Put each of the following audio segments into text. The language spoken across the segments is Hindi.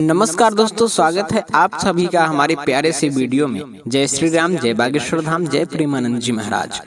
नमस्कार दोस्तों, स्वागत है आप सभी का हमारे प्यारे से वीडियो में। जय श्री राम, जय बागेश्वर धाम, जय प्रेमानंद जी महाराज।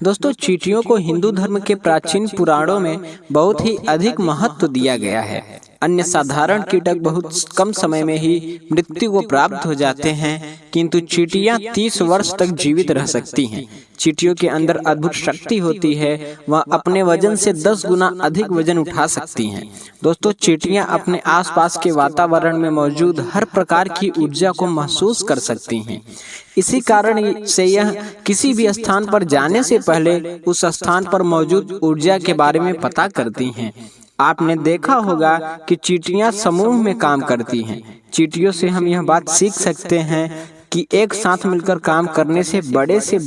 दोस्तों, चींटियों को हिंदू धर्म के प्राचीन पुराणों में बहुत ही अधिक महत्व दिया गया है। अन्य साधारण कीटक बहुत कम समय में ही मृत्यु को प्राप्त हो जाते हैं, किंतु चींटियां 30 वर्ष तक जीवित रह सकती हैं। चींटियों के अंदर अद्भुत शक्ति होती है, वह अपने वजन से 10 गुना अधिक वजन उठा सकती हैं। दोस्तों, चींटियां अपने आसपास के वातावरण में मौजूद हर प्रकार की ऊर्जा को महसूस कर सकती हैं। इसी कारण से यह किसी भी स्थान पर जाने से पहले उस स्थान पर मौजूद ऊर्जा के बारे में पता करती हैं। आपने देखा होगा कि चींटियां समूह में काम करती हैं। चींटियों से हम यह बात सीख सकते हैं कि एक साथ मिलकर काम करने से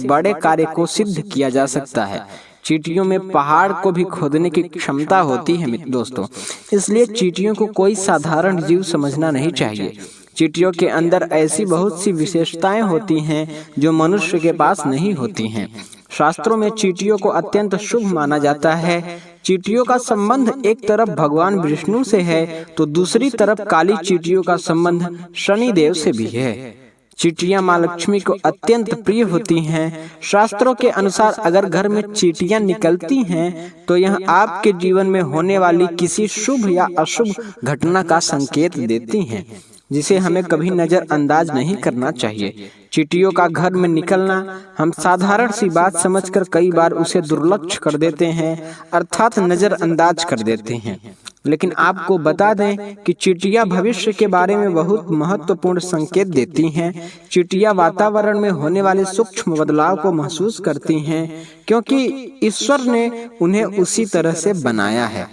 बड़े कार्य को सिद्ध किया जा सकता है। चींटियों में पहाड़ को भी खोदने की क्षमता होती है दोस्तों, इसलिए चींटियों को कोई साधारण जीव समझना नहीं चाहिए। चींटियों के अंदर ऐसी बहुत सी विशेषताएं होती हैं जो मनुष्य के पास नहीं होती हैं। शास्त्रों में चींटियों को अत्यंत शुभ माना जाता है। चींटियों का संबंध एक तरफ भगवान विष्णु से है तो दूसरी तरफ काली चींटियों का संबंध शनिदेव से भी है। चींटियां मां लक्ष्मी को अत्यंत प्रिय होती हैं। शास्त्रों के अनुसार अगर घर में चींटियां निकलती हैं तो यह आपके जीवन में होने वाली किसी शुभ या अशुभ घटना का संकेत देती हैं, जिसे हमें कभी नजरअंदाज नहीं करना चाहिए। चींटियों का घर में निकलना हम साधारण सी बात समझकर कई बार उसे दुर्लक्ष्य कर देते हैं, अर्थात नजरअंदाज कर देते हैं। लेकिन आपको बता दें कि चींटियां भविष्य के बारे में बहुत महत्वपूर्ण संकेत देती हैं। चींटियां वातावरण में होने वाले सूक्ष्म बदलाव को महसूस करती हैं, क्योंकि ईश्वर ने उन्हें उसी तरह से बनाया है।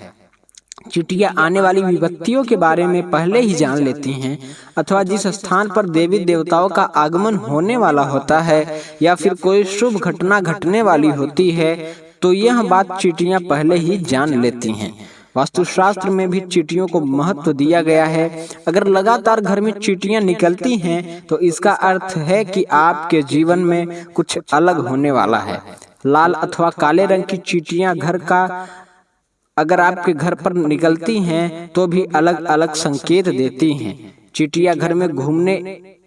चींटियां आने वाली विपत्तियों के बारे में पहले ही जान लेती हैं, अथवा जिस स्थान पर देवी देवताओं का आगमन होने वाला होता है या फिर कोई शुभ घटना घटने वाली होती है, तो यह बात चींटियां पहले ही जान लेती हैं। वास्तुशास्त्र में भी चींटियों को महत्व दिया गया है। अगर लगातार घर में चींटियां निकलती हैं तो इसका अर्थ है कि आपके जीवन में कुछ अलग होने वाला है। लाल अथवा काले रंग की चींटियां अगर आपके घर पर निकलती हैं तो भी अलग अलग संकेत देती हैं। चींटियां घर में घूमने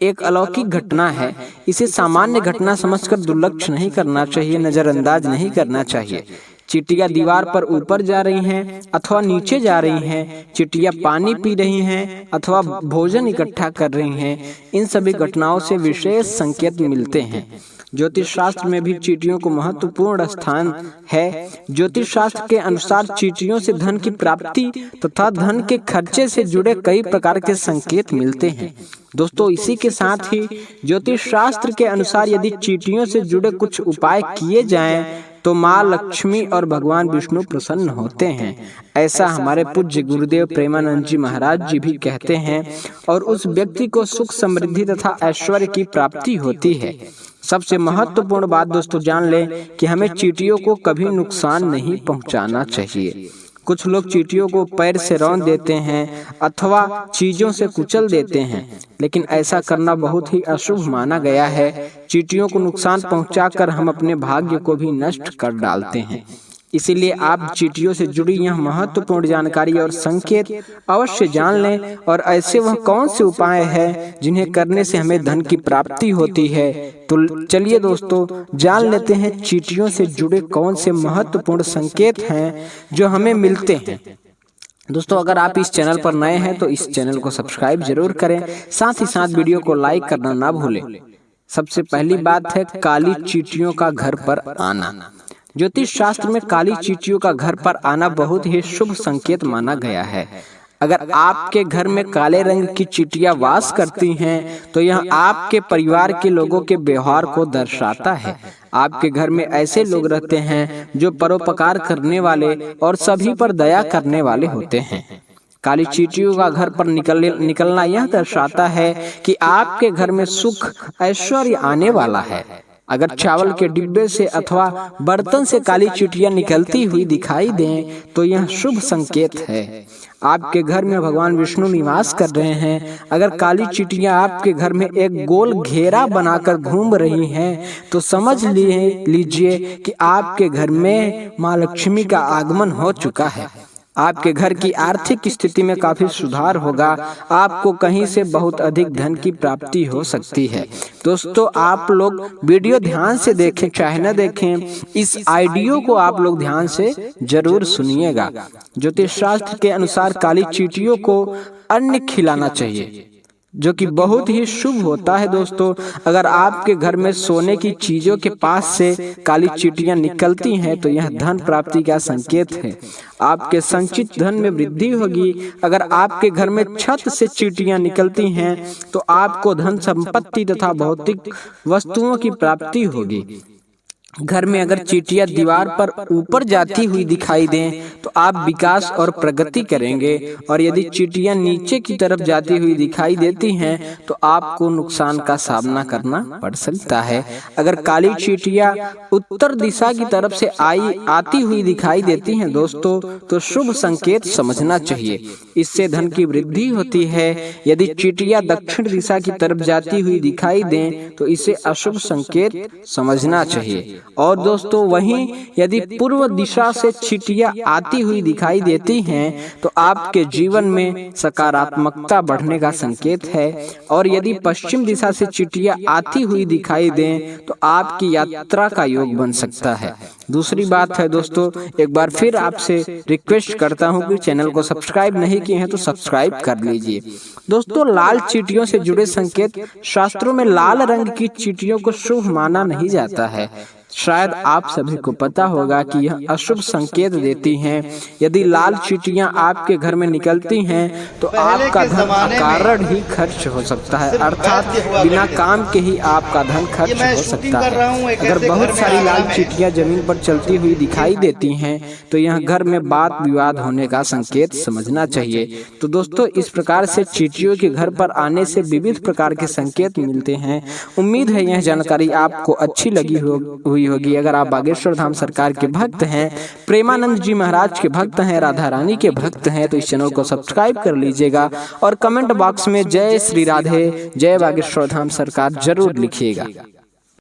एक अलौकिक घटना है। इसे सामान्य घटना समझकर दुर्लक्ष्य नहीं करना चाहिए, नजरअंदाज नहीं करना चाहिए। चींटियां दीवार पर ऊपर जा रही हैं अथवा नीचे जा रही हैं, चींटियां पानी पी रही हैं अथवा भोजन इकट्ठा कर रही हैं, इन सभी घटनाओं से विशेष संकेत मिलते हैं। ज्योतिष शास्त्र में भी चींटियों को महत्वपूर्ण स्थान है। ज्योतिष शास्त्र के अनुसार चींटियों से धन की प्राप्ति तथा धन के खर्चे से जुड़े कई प्रकार के संकेत मिलते हैं। दोस्तों, इसी के साथ ही ज्योतिष शास्त्र के अनुसार यदि चींटियों से जुड़े कुछ उपाय किए जाएं तो माँ लक्ष्मी और भगवान विष्णु प्रसन्न होते हैं। ऐसा हमारे पूज्य गुरुदेव प्रेमानंद जी महाराज जी भी कहते हैं, और उस व्यक्ति को सुख समृद्धि तथा ऐश्वर्य की प्राप्ति होती है। सबसे महत्वपूर्ण बात दोस्तों, जान लें कि हमें चींटियों को कभी नुकसान नहीं पहुंचाना चाहिए। कुछ लोग चींटियों को पैर से रौंद देते हैं अथवा चीजों से कुचल देते हैं, लेकिन ऐसा करना बहुत ही अशुभ माना गया है। चींटियों को नुकसान पहुंचाकर हम अपने भाग्य को भी नष्ट कर डालते हैं। इसीलिए आप चींटियों से जुड़ी यह महत्वपूर्ण जानकारी और संकेत अवश्य जान लें, और ऐसे वह कौन से उपाय हैं जिन्हें करने से हमें धन की प्राप्ति होती है। तो चलिए दोस्तों, जान लेते हैं चींटियों से जुड़े कौन से महत्वपूर्ण संकेत हैं जो हमें मिलते हैं। दोस्तों, अगर आप इस चैनल पर नए हैं तो इस चैनल को सब्सक्राइब जरूर करें, साथ ही साथ वीडियो को लाइक करना ना भूलें। सबसे पहली बात है काली चींटियों का घर पर आना। ज्योतिष शास्त्र में काली चींटियों का घर पर आना बहुत ही शुभ संकेत माना गया है। अगर आपके घर में काले रंग की चींटियां वास करती हैं तो यह आपके परिवार के लोगों के व्यवहार को दर्शाता है। आपके घर में ऐसे लोग रहते हैं जो परोपकार करने वाले और सभी पर दया करने वाले होते हैं। काली चींटियों का घर पर निकलना यह दर्शाता है कि आपके घर में सुख ऐश्वर्य आने वाला है। अगर चावल के डिब्बे से अथवा बर्तन से काली चींटियां निकलती हुई दिखाई दें तो यह शुभ संकेत है। आपके घर में भगवान विष्णु निवास कर रहे हैं। अगर काली चींटियां आपके घर में एक गोल घेरा बनाकर घूम रही हैं तो समझ लीजिए कि आपके घर में माँ लक्ष्मी का आगमन हो चुका है। आपके घर की आर्थिक स्थिति में काफी सुधार होगा। आपको कहीं से बहुत अधिक धन की प्राप्ति हो सकती है। दोस्तों, आप लोग वीडियो ध्यान से देखें, चाहे न देखें, इस आइडियो को आप लोग ध्यान से जरूर सुनिएगा। ज्योतिष शास्त्र के अनुसार काली चींटियों को अन्न खिलाना चाहिए, जो कि बहुत ही शुभ होता है। दोस्तों, अगर आपके घर में सोने की चीजों के पास से काली चींटियां निकलती हैं तो यह धन प्राप्ति का संकेत है। आपके संचित धन में वृद्धि होगी। अगर आपके घर में छत से चींटियां निकलती हैं तो आपको धन संपत्ति तथा भौतिक वस्तुओं की प्राप्ति होगी। घर में अगर चींटियां दीवार पर ऊपर जाती हुई दिखाई दें तो आप विकास और प्रगति करेंगे, और यदि चींटियां नीचे की तरफ जाती हुई दिखाई देती हैं तो आपको नुकसान का सामना करना पड़ सकता है। अगर काली चींटियां उत्तर दिशा की तरफ से आती हुई दिखाई देती हैं दोस्तों, तो शुभ संकेत समझना चाहिए, इससे धन की वृद्धि होती है। यदि चींटियां दक्षिण दिशा की तरफ जाती हुई दिखाई दें तो इसे अशुभ संकेत समझना चाहिए। और दोस्तों, वहीं यदि पूर्व दिशा से चींटियां आती हुई दिखाई देती हैं तो आपके जीवन में सकारात्मकता बढ़ने का संकेत है। और यदि पश्चिम दिशा से चींटियां आती हुई दिखाई दें तो आपकी यात्रा का योग बन सकता है। दूसरी बात है दोस्तों, एक बार फिर आपसे रिक्वेस्ट करता हूं कि चैनल को सब्सक्राइब नहीं किए हैं तो सब्सक्राइब कर लीजिए। दोस्तों, लाल चींटियों से जुड़े संकेत, शास्त्रों में लाल रंग की चींटियों को शुभ माना नहीं जाता है। शायद आप सभी को पता होगा कि यह अशुभ संकेत देती हैं। यदि लाल चींटियां आपके घर में निकलती हैं तो आपका धन अकारण ही खर्च हो सकता है, अर्थात बिना काम के ही आपका धन खर्च हो सकता है। अगर बहुत सारी लाल चींटियां जमीन पर चलती हुई दिखाई देती हैं तो यह घर में वाद विवाद होने का संकेत समझना चाहिए। तो दोस्तों, इस प्रकार से चींटियों के घर पर आने से विविध प्रकार के संकेत मिलते हैं। उम्मीद है यह जानकारी आपको अच्छी लगी हुई होगी। अगर आप बागेश्वर धाम सरकार के भक्त हैं, प्रेमानंद जी महाराज के भक्त हैं, राधा रानी के भक्त हैं, तो इस चैनल को सब्सक्राइब कर लीजिएगा और कमेंट बॉक्स में जय श्री राधे, जय बागेश्वर धाम सरकार जरूर लिखिएगा।